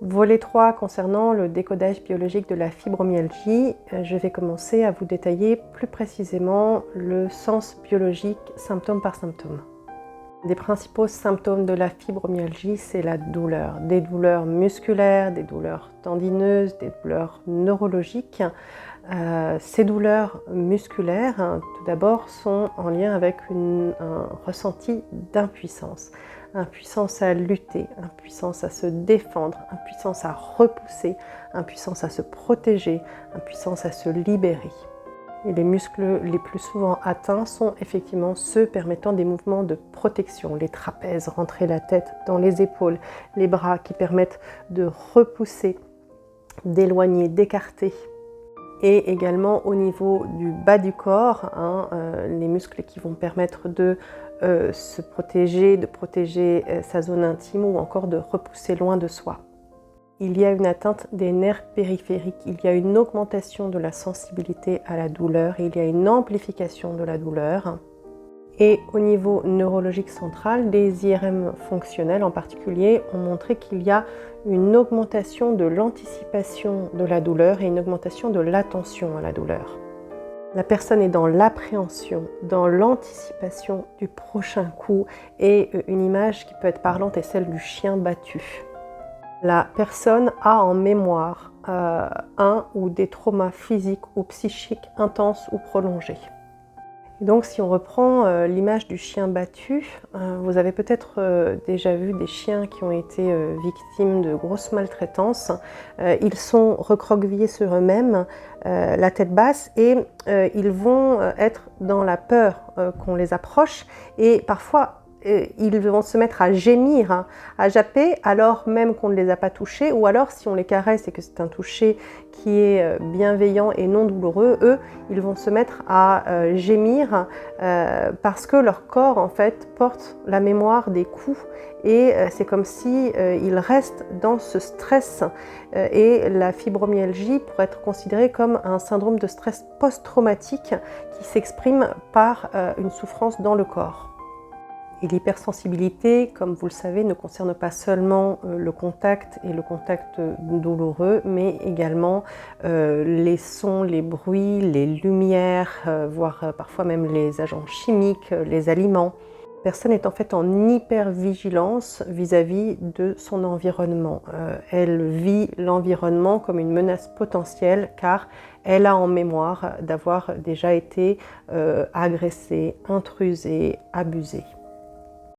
Volet 3 concernant le décodage biologique de la fibromyalgie, je vais commencer à vous détailler plus précisément le sens biologique symptôme par symptôme. Des principaux symptômes de la fibromyalgie, c'est la douleur. Des douleurs musculaires, des douleurs tendineuses, des douleurs neurologiques. Ces douleurs musculaires, tout d'abord, sont en lien avec un ressenti d'impuissance. Impuissance à lutter, impuissance à se défendre, impuissance à repousser, impuissance à se protéger, impuissance à se libérer. Et les muscles les plus souvent atteints sont effectivement ceux permettant des mouvements de protection. Les trapèzes, rentrer la tête dans les épaules, les bras qui permettent de repousser, d'éloigner, d'écarter. Et également au niveau du bas du corps, les muscles qui vont permettre de se protéger, de protéger sa zone intime ou encore de repousser loin de soi. Il y a une atteinte des nerfs périphériques, il y a une augmentation de la sensibilité à la douleur, il y a une amplification de la douleur. Et au niveau neurologique central, les IRM fonctionnels en particulier ont montré qu'il y a une augmentation de l'anticipation de la douleur et une augmentation de l'attention à la douleur. La personne est dans l'appréhension, dans l'anticipation du prochain coup, et une image qui peut être parlante est celle du chien battu. La personne a en mémoire un ou des traumas physiques ou psychiques intenses ou prolongés. Et donc si on reprend l'image du chien battu, vous avez peut-être déjà vu des chiens qui ont été victimes de grosses maltraitances. Ils sont recroquevillés sur eux-mêmes, la tête basse, et ils vont être dans la peur qu'on les approche, et parfois ils vont se mettre à gémir, à japper, alors même qu'on ne les a pas touchés, ou alors si on les caresse et que c'est un toucher qui est bienveillant et non douloureux, eux, ils vont se mettre à gémir parce que leur corps, en fait, porte la mémoire des coups, et c'est comme si ils restent dans ce stress. Et la fibromyalgie pourrait être considérée comme un syndrome de stress post-traumatique qui s'exprime par une souffrance dans le corps. Et l'hypersensibilité, comme vous le savez, ne concerne pas seulement le contact et le contact douloureux, mais également les sons, les bruits, les lumières, voire parfois même les agents chimiques, les aliments. La personne est en fait en hypervigilance vis-à-vis de son environnement. Elle vit l'environnement comme une menace potentielle car elle a en mémoire d'avoir déjà été agressée, intrusée, abusée.